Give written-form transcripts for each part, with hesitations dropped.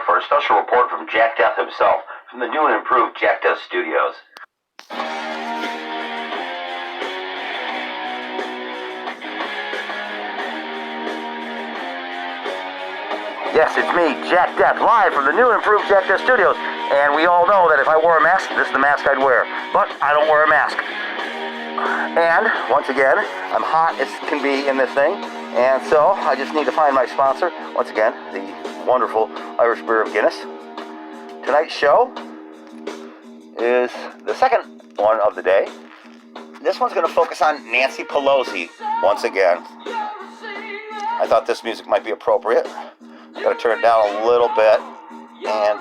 for a special report from Jack Death himself, from the new and improved Jack Death Studios. Yes, it's me, Jack Death, live from the new and improved Jack Death Studios. And we all know that if I wore a mask, this is the mask I'd wear. But I don't wear a mask. And, once again, I'm hot as can be in this thing. And so, I just need to find my sponsor. Once again, the wonderful Irish Beer of Guinness. Tonight's show is the second one of the day. This one's going to focus on Nancy Pelosi, once again. I thought this music might be appropriate. I gotta turn it down a little bit, and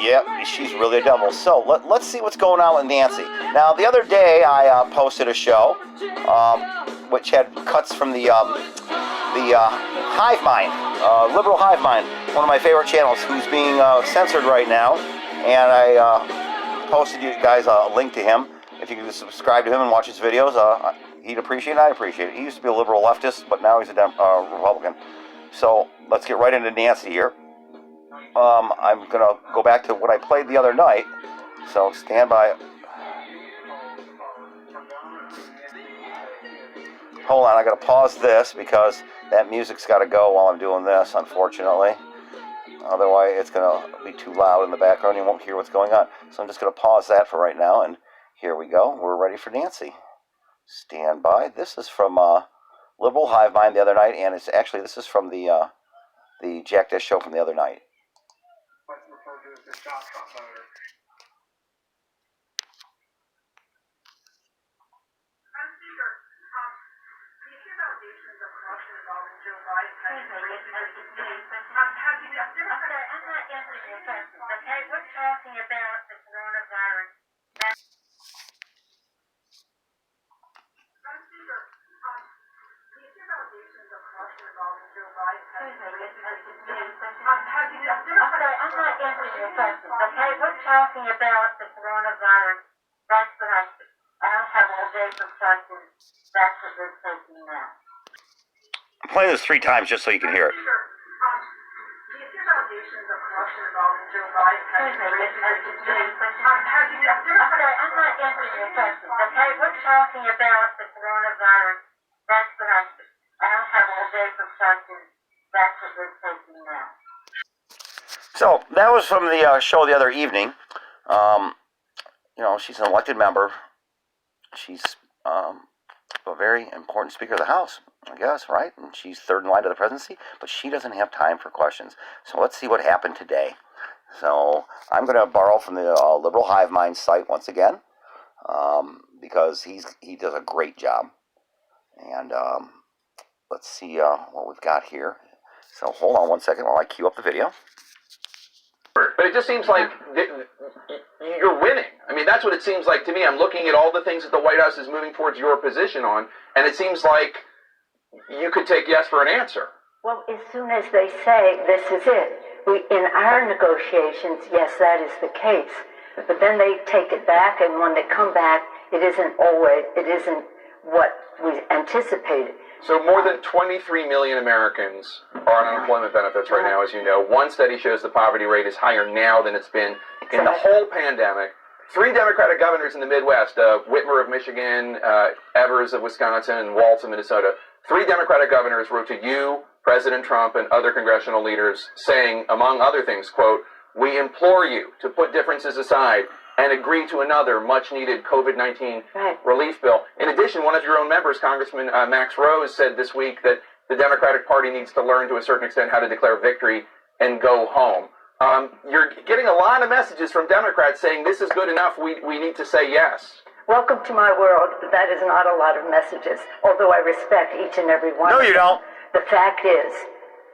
yep, she's really a devil. So let's see what's going on with Nancy. Now, the other day I posted a show which had cuts from the Hive Mind, Liberal Hive Mind, one of my favorite channels, who's being censored right now, and I posted you guys a link to him. If you could subscribe to him and watch his videos, he'd appreciate it, I'd appreciate it. He used to be a liberal leftist, but now he's a Republican. So let's get right into Nancy here. I'm going to go back to what I played the other night. So stand by. Hold on, I got to pause this because that music's got to go while I'm doing this, unfortunately. Otherwise, it's going to be too loud in the background. You won't hear what's going on. So I'm just going to pause that for right now, and here we go. We're ready for Nancy. Stand by. This is from Liberal Hive Mind the other night, and it's actually, this is from the Jack Death show from the other night. What's referred to as the shot Trump voter. Madam Speaker, the accused allegations of corruption involving Joe Biden have been raised in the I'm not answering your question, okay? We're talking about the coronavirus. I'm not answering your question, okay? We're talking about the coronavirus. That's what I don't have all day for questions. That's what we're taking now. I'm playing this 3 times just so you can hear it. the accused allegations of corruption involving Joe Biden have been raised in I'm not answering your question, okay? We're talking about the coronavirus. That's what I don't have all day for questions. That's what we're taking now. So that was from the show the other evening. She's an elected member. She's a very important Speaker of the House, I guess, right? And she's third in line to the presidency, but she doesn't have time for questions. So let's see what happened today. So I'm going to borrow from the Liberal Hive Mind site once again, because he does a great job. And let's see what we've got here. So hold on one second while I queue up the video. But it just seems like you're winning. I mean, that's what it seems like to me. I'm looking at all the things that the White House is moving towards your position on, and it seems like you could take yes for an answer. Well, as soon as they say this is it, in our negotiations, yes, that is the case. But then they take it back, and when they come back, it isn't what we anticipated. So more than 23 million Americans are on unemployment benefits right now, as you know. One study shows the poverty rate is higher now than it's been in the whole pandemic. 3 Democratic governors in the Midwest, Whitmer of Michigan, Evers of Wisconsin, and Walz of Minnesota, 3 Democratic governors wrote to you, President Trump, and other congressional leaders saying, among other things, quote, "We implore you to put differences aside and agree to another much-needed COVID-19 relief bill." In addition, one of your own members, Congressman Max Rose, said this week that the Democratic Party needs to learn to a certain extent how to declare victory and go home. You're getting a lot of messages from Democrats saying this is good enough, we need to say yes. Welcome to my world, but that is not a lot of messages, although I respect each and every one. No, you don't. The fact is,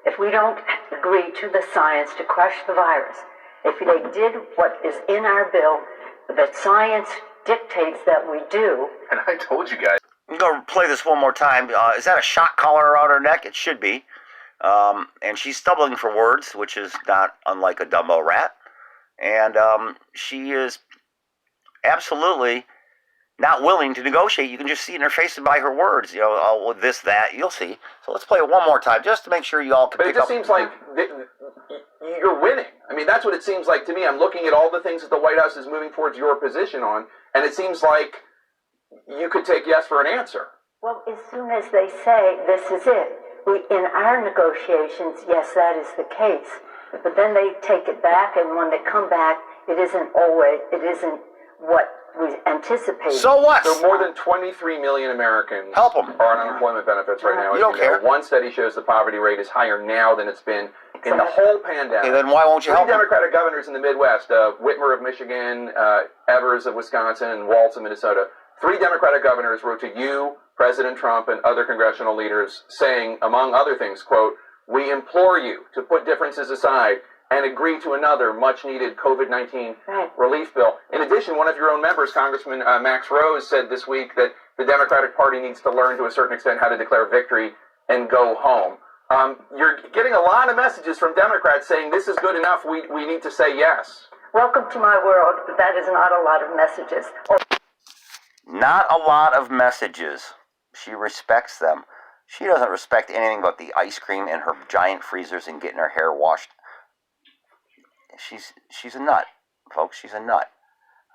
if we don't agree to the science to crush the virus, if they did what is in our bill that science dictates that we do. And I told you guys. I'm going to play this one more time. Is that a shock collar around her neck? It should be. And she's stumbling for words, which is not unlike a Dumbo rat. And she is absolutely not willing to negotiate. You can just see in her face by her words, oh, this, that, you'll see. So let's play it one more time just to make sure you all can But pick it up. just seems like you're winning. I mean, that's what it seems like to me. I'm looking at all the things that the White House is moving towards your position on, and it seems like you could take yes for an answer. Well, as soon as they say this is it, in our negotiations, yes, that is the case. But then they take it back, and when they come back, it isn't what we anticipated. So what? So more than 23 million Americans Help 'em. are on unemployment benefits right now. You don't care. One study shows the poverty rate is higher now than it's been in the whole pandemic. Okay, then why won't you help Three them? Democratic governors in the Midwest, Whitmer of Michigan, Evers of Wisconsin, and Walz of Minnesota. 3 Democratic governors wrote to you, President Trump, and other congressional leaders saying, among other things, quote, "We implore you to put differences aside and agree to another much-needed COVID-19 relief bill." In addition, one of your own members, Congressman Max Rose, said this week that the Democratic Party needs to learn to a certain extent how to declare victory and go home. You're getting a lot of messages from Democrats saying this is good enough, we need to say yes. Welcome to my world, but that is not a lot of messages. Not a lot of messages. She respects them. She doesn't respect anything but the ice cream in her giant freezers and getting her hair washed. She's a nut, folks. She's a nut.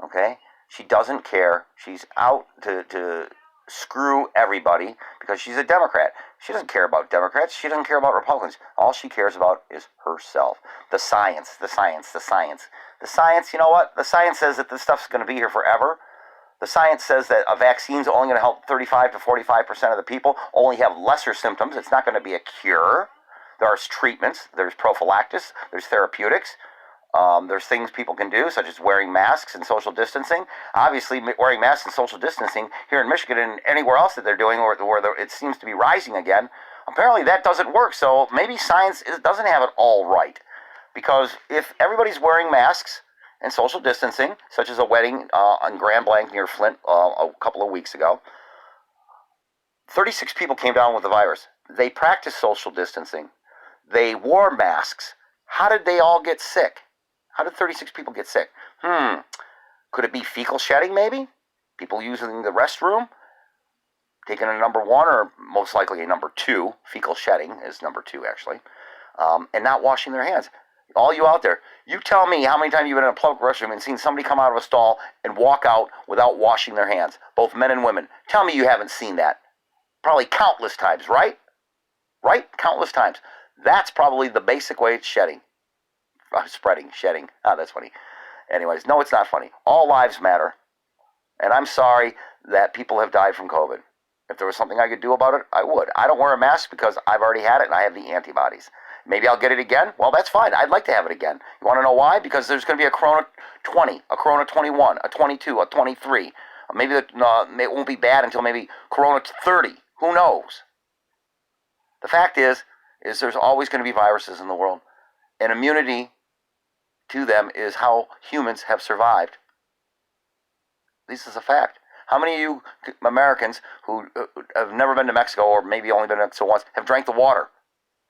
Okay? She doesn't care. She's out to screw everybody because she's a Democrat. She doesn't care about Democrats. She doesn't care about Republicans. All she cares about is herself. The science, the science, the science. The science, you know what? The science says that this stuff's going to be here forever. The science says that a vaccine's only going to help 35 to 45% of the people, only have lesser symptoms. It's not going to be a cure. There's treatments. There's prophylactics. There's therapeutics. There's things people can do, such as wearing masks and social distancing. Obviously, wearing masks and social distancing here in Michigan and anywhere else that they're doing where it seems to be rising again, apparently that doesn't work. So maybe science doesn't have it all right. Because if everybody's wearing masks and social distancing, such as a wedding on Grand Blanc near Flint a couple of weeks ago, 36 people came down with the virus. They practiced social distancing. They wore masks. How did they all get sick? How did 36 people get sick? Could it be fecal shedding, maybe? People using the restroom? Taking a number 1 or most likely a number 2. Fecal shedding is number 2, actually. And not washing their hands. All you out there, you tell me how many times you've been in a public restroom and seen somebody come out of a stall and walk out without washing their hands, both men and women. Tell me you haven't seen that. Probably countless times, right? Right? Countless times. That's probably the basic way it's shedding. Spreading, shedding. That's funny. Anyways, no, it's not funny. All lives matter. And I'm sorry that people have died from COVID. If there was something I could do about it, I would. I don't wear a mask because I've already had it and I have the antibodies. Maybe I'll get it again. Well, that's fine. I'd like to have it again. You want to know why? Because there's going to be a Corona 20, a Corona 21, a 22, a 23. Maybe it won't be bad until maybe Corona 30. Who knows? The fact is there's always going to be viruses in the world. And immunity to them is how humans have survived. This is a fact. How many of you Americans who have never been to Mexico or maybe only been to Mexico once have drank the water?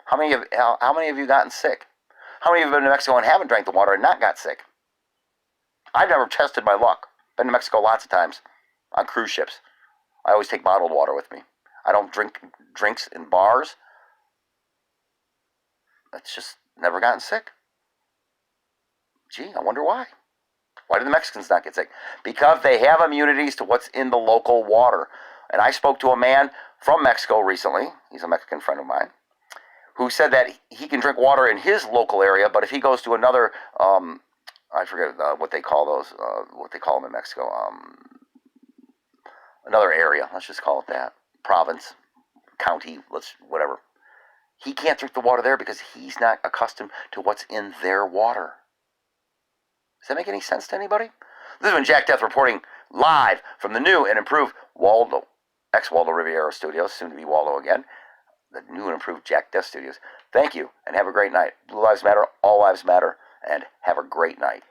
How many of you gotten sick? How many of you have been to Mexico and haven't drank the water and not got sick? I've never tested my luck. Been to Mexico lots of times on cruise ships. I always take bottled water with me. I don't drink drinks in bars. It's just never gotten sick. Gee, I wonder why. Why do the Mexicans not get sick? Because they have immunities to what's in the local water. And I spoke to a man from Mexico recently. He's a Mexican friend of mine, who said that he can drink water in his local area, but if he goes to another, I forget what they call those, what they call them in Mexico, another area, let's just call it that, province, county, whatever. He can't drink the water there because he's not accustomed to what's in their water. Does that make any sense to anybody? This has been Jack Death reporting live from the new and improved ex-Waldo Riviera Studios, soon to be Waldo again. The new and improved Jack Death Studios. Thank you, and have a great night. Blue Lives Matter, all lives matter, and have a great night.